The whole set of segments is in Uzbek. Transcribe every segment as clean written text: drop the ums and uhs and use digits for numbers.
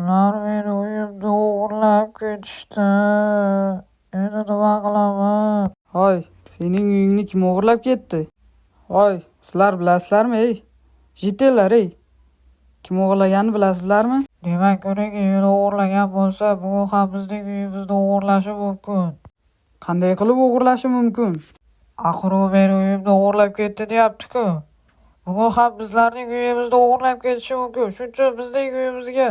Ular meni uyimda o'g'irlab ketishdi. Endi nima qilaman? Hoy, sening uyingni kim o'g'irlab ketdi? Hoy, sizlar bilasizlarmi, ey? Jitellar, ey. Kim o'g'irlaganini bilasizlarmi? Demak, uning uyini o'g'irlagan bo'lsa, bugun ham bizning uyimizni o'g'irlashi mumkin. Qanday qilib o'g'irlashi mumkin? Axir u meni uyimni o'g'irlab ketdi deyapti-ku. Bugun ham bizlarning uyimizni o'g'irlab ketishi mumkin. Shuning uchun bizning uyimizga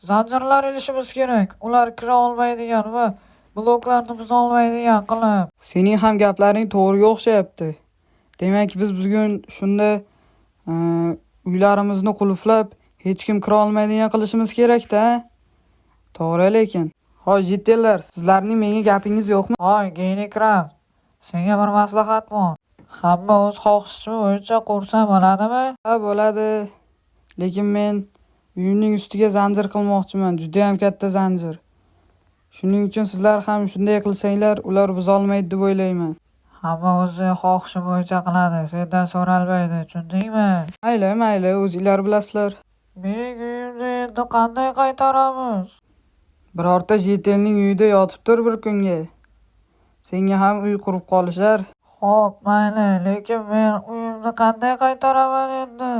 zanjirlar ilishimiz kerak. Ular kira olmaydigan va bloklarni buza olmaydigan qilib. Sening ham gaplaring to'g'riga o'xshayapti. Demak, biz bugun shunda uylarimizni qulflab, hech kim kira olmaydigan qilishimiz kerak-da. To'g'ri lekin. Hoy, jitellar, sizlarning menga gapingiz yo'qmi? Hoy, Geynikraft, senga bir maslahat bor. Hamma o'z xohishi bo'yicha qursa bo'ladimi? Ha, bo'ladi. Lekin men uyimning ustiga zanjir qilmoqchiman, juda ham katta zanjir. Shuning uchun sizlar ham shunday qilsanglar, ular buza olmaydi deb o'ylayman. Hamma o'zi xohishi bo'yicha qiladi. Sendan so'ralmaydi, tushundingmi? Mayli, o'zinglar bilasizlar. Mening uyimni endi qanday qaytaramiz? Birorta jetelning uyida yotib tur bir kunga. Senga ham uy qurib qolishar. Xo'p, mayli, lekin men uyimni qanday qaytaraman endi?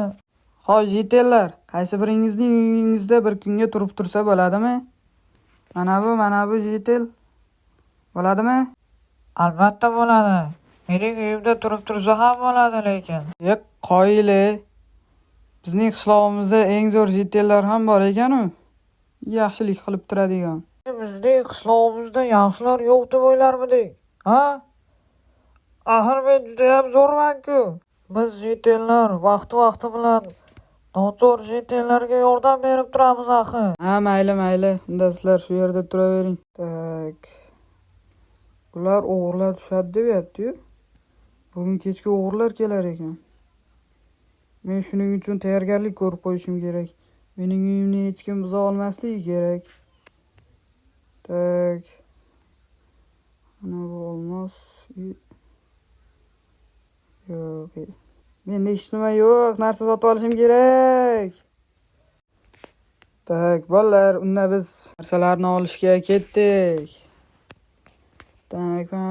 Hoy, jetellar, qaysi biringizning uyingizda bir kunga turib tursa bo'ladimi? Mana bu jetel. Bo'ladimi? Albatta bo'ladi. Mening uyimda turib tursa ham bo'ladi lekin. Qoyili. Bizning qishlog'imizda eng zo'r jetellar ham bor ekan-u. Yaxshilik qilib turadigan. Bizning qishlog'imizda yaxshilar yo'q deb o'ylarmidik? Ha? Axir men juda ham zo'rman-ku. Biz jetellar vaqti bilan nozo'r jetellarga yordam berib turamiz axir. Ha, mayli. Unda sizlar shu yerda turavering. Tak. Ular o'g'irlar tushadi deyapti-yu. Bugun kechga o'g'irlar kelar ekan. Men shuning uchun tayyorgarlik ko'rib qo'yishim kerak. Mening uyimni hech kim buza olmasligi kerak. Tak. Mana bu olmos. Yo'q. Menda hech nima yo'q, narsa sotib olishim kerak. Tak, bolalar, unda biz narsalarni olishga ketdik. Tak, pam.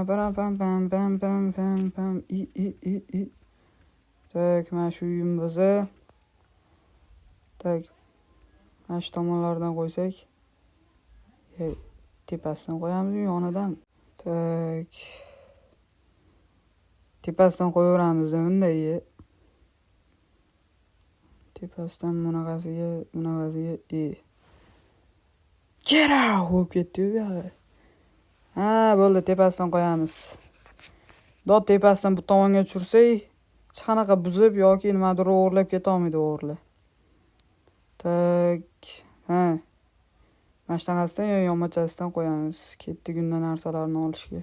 Tak, mana shu uyim bo'lsa. Tak. Mana shu tomonlardan qo'ysak. Tepasidan qo'yamiz yonidan. Tak. Tepasidan qo'yaveramiz bunday. Tepasidan bunaqasiga. Get out! Bo'lib ketdi-yu bu yoqqa. Ha, bo'ldi, tepasidan qo'yamiz. Tepasidan bu tomonga tushirsak, hech qanaqa buzib yoki nimadir o'g'irlab keta olmaydi o'g'irlar. Tak. Ha. Mana shunaqasidan yonmachasidan qo'yamiz. Ketdik unda narsalarni olishga.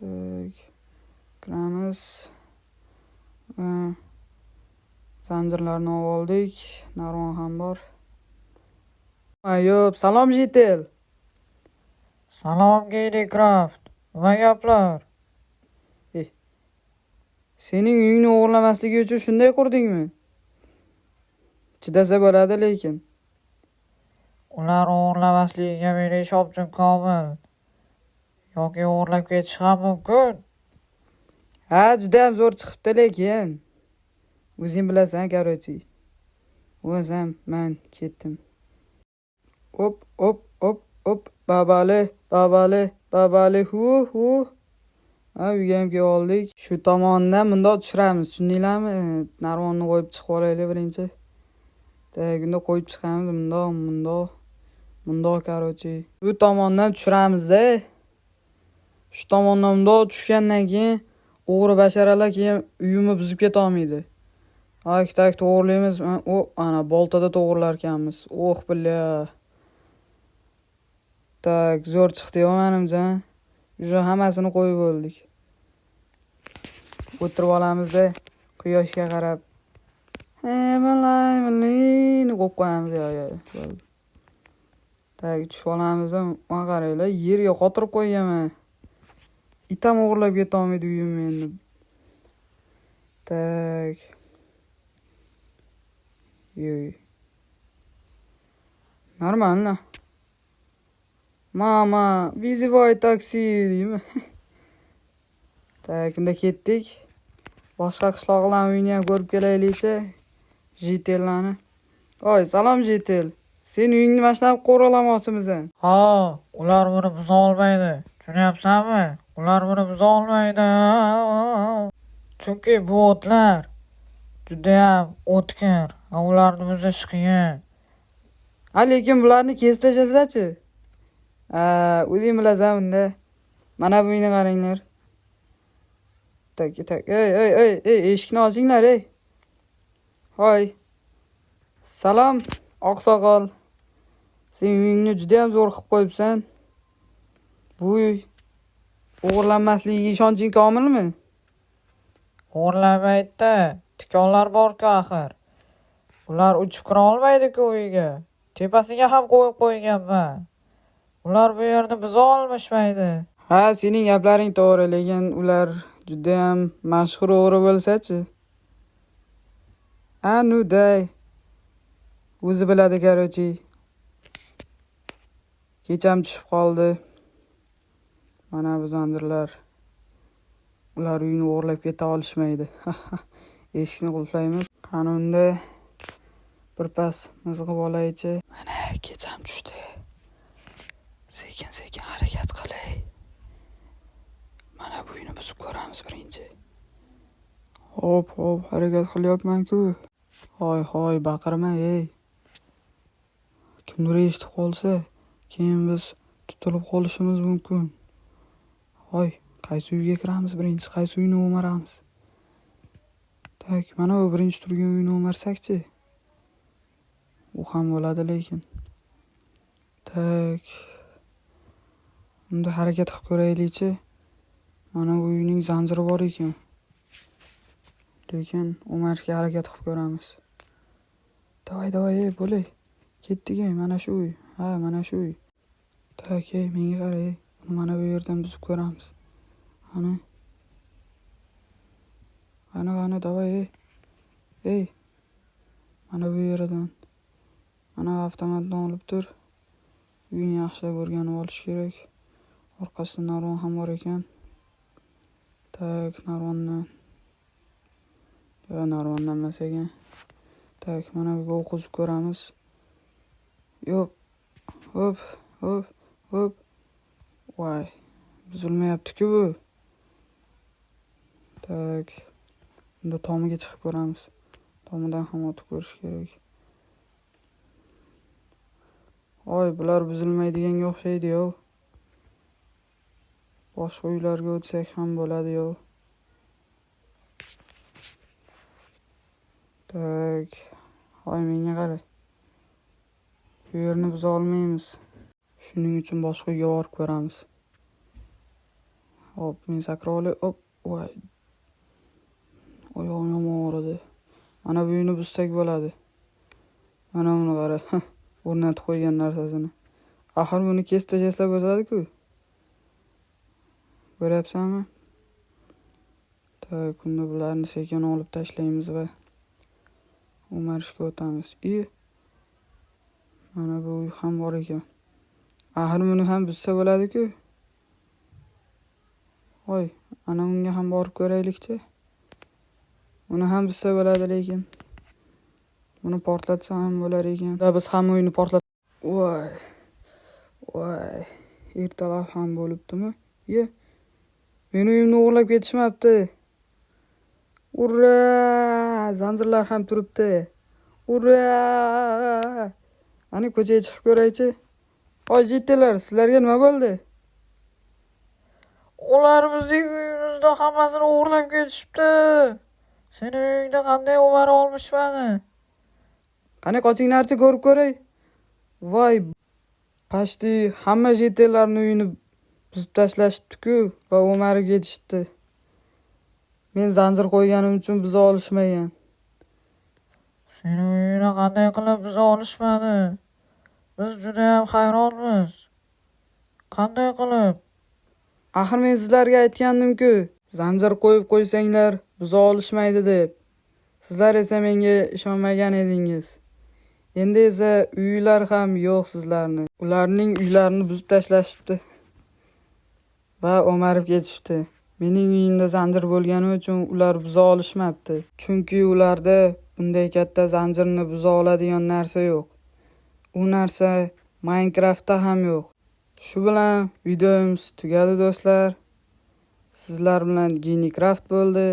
Tak. Kiramiz. Zanjirlarni oldik. Narvon ham bor. Ayop, salom jetel. Salom Geynikraft. Nima gaplar? Sening uyingni o'g'irlamasligi uchun shunday qurdingmi? Chidasa bo'ladi lekin. Ular o'g'irlamasligiga meni ishonchim komil. Yoki o'g'irlab ketish ham mumkin. Ha, juda ham zo'r chiqibdi lekin. O'zing bilasan, короче. O'zim men ketdim. Hop. Babali. Hu. Ha, uyga ham kelib oldik. Shu tomondan bundoq tushiramiz, tushundinglarmi? Narvonni qo'yib chiqib olaylik birinchi. Tak, unda qo'yib chiqamiz, bundoq, короче. Bu tomondan tushiramiz-da. Shu tomondan bundoq tushgandan keyin o'g'ri basharalar keyin uyimni buzib keta olmaydi. Tak, to'g'irlaymiz. Ana boltada to'g'irlar ekanmiz. Billa. Tak, zo'r chiqdi-yu menimcha. Уже hammasini qo'yib bo'ldik. O'tirib olamiz-da, quyoshga qarab. Malayni qo'yib qo'yamiz yo'q. Tak, tushib olamiz-da, mana qaranglar, yerga qotirib qo'yganman. Itam o'g'irlab keta olmaydi uyimni endi. Tak. Yo'q. Нормально. Mama, вызывай такси deymi? Так, unda ketdik. Boshqa qishloqlarni uyini ham ko'rib kelaylikchi. Jitellarni. Oy, salom Jitel. Sen uyingni mashlab qo'riqlamoqchimisan? Ha, ular buni buza olmaydi. Tushunyapsanmi? Ular buni buza olmaydi. Chunki bu o'tlar judayam o'tkir. Ularni buzish qiyin. Lekin bularni kesib tashlasachi? O'zing bilasan unda. Mana bu uyni qaranglar. Tak, ey, eshikni ochinglar, ey. Hoy. Salom, oqsoqol. Sen uyingni juda ham zo'r qilib qo'yibsan. Bu uy o'g'irlanmasligiga ishonching komilmi? O'g'irlamaydi. Tikonlar bor-ku axir. Ular uchib kira olmaydi-ku uyga. Tepasiga ham qo'yib qo'yganman. Ular bu yerni buza olmishmaydi. Ha, sening gaplaring to'g'ri, lekin ular juda ham mashhur o'g'ri bo'lsa-chi? Nuday. O'zi biladi, короче. Kecham tushib qoldi. Mana bu zanjirlar. Ular uyni o'g'irlab keta olishmaydi. Eshikni qulflaymiz. Qani unda birpas mizg'ib olaychi. Mana kecham tushdi. Sekin harakat qilay. Mana bu uyni buzib ko'ramiz birinchi. Hop, harakat qilyapman-ku. Hoy, baqirma, ey. Kimdir eshitib qolsa, keyin biz tutilib qolishimiz mumkin. Hoy, qaysi uyga kiramiz birinchi? Qaysi uyni o'maramiz? Tak, mana bu birinchi turgan uyni o'marsak-chi. U ham bo'ladi lekin. Tak. Unda harakat qilib ko'raylikchi. Mana bu uyning zanjiri bor ekan. Lekin o'marishga harakat qilib ko'ramiz. Davay, ey, bo'lay. Ketdik, mana shu uy. Ha, mana shu uy. Tak, menga qara, ey. Mana bu yerdan buzib ko'ramiz. Qani, davay, ey. Mana bu yerdan. Mana avtomatdan olib tur. Uyni yaxshilab o'rganib olish kerak. Orqasida narvon ham bor ekan. Tak, narvondan emas ekan. Tak, mana bu yerga o'qizib ko'ramiz. Yo'q. Hop. Voy, buzilmayapti-ku bu. Tak. Unda tomiga chiqib ko'ramiz. Tomidan ham o'tib ko'rish kerak. Oy, bular buzilmaydiganga o'xshaydi-yo. Boshqa uylarga o'tsak ham bo'ladi-yo. Tak. Hoy, menga qara. Bu yerni buza olmaymiz. Shuning uchun boshqa uyga borib ko'ramiz. Hop, men sakrab olay. Hop, voy. Oyog'im yomon og'ridi. Mana bu uyni buzsak bo'ladi. Mana buni qara. O'rnatib qo'ygan narsasini. Axir buni kesib tashlasa bo'ladi-ku. Ko'ryapsanmi? Tak, unda bularni sekin olib tashlaymiz va o'marishga o'tamiz. Mana bu uy ham bor ekan. Axir buni ham buzsa bo'ladi-ku. Voy, ana unga ham borib ko'raylikchi. Uni ham buzsa bo'ladi lekin. Buni portlatsa ham bo'lar ekan. Biz ham uyni voy. Ertalab ham bo'libdimi? Meni uyimni o'g'irlab ketishmabdi. Ura! Zanjirlar ham turibdi. Ura! Ani ko'chaga chiqib ko'raychi. Hoy, jittilar, sizlarga nima bo'ldi? Ular bizning uyimizda hammasini o'g'irlab ketishibdi. Seni uyingda qanday o'mara olmishmadi? Qani qochinglarchi ko'rib ko'ray. Voy, pashti hamma jittilarning uyini buzib tashlashibdi-ku va o'marib ketishdi. Men zanjir qo'yganim uchun buza olishmagan. Seni uyini qanday qilib buza olishmadi? Biz juda ham hayronmiz. Qanday qilib? Axir men sizlarga aytgandim-ku, zanjir qo'yib qo'ysanglar buza olishmaydi deb. Sizlar esa menga ishonmagan edingiz. Endi esa uylar ham yo'q sizlarni. Ularning uylarini buzib tashlashibdi va o'marib ketishibdi. Mening uyimda zanjir bo'lgani uchun ular buza olishmabdi. Chunki ularda bunday katta zanjirni buza oladigan narsa yo'q. U narsa Minecraftda ham yo'q. Shu bilan videomiz tugadi do'stlar. Sizlar bilan Ginikraft bo'ldi.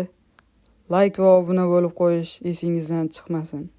Like va obuna bo'lib qo'yish esingizdan chiqmasin.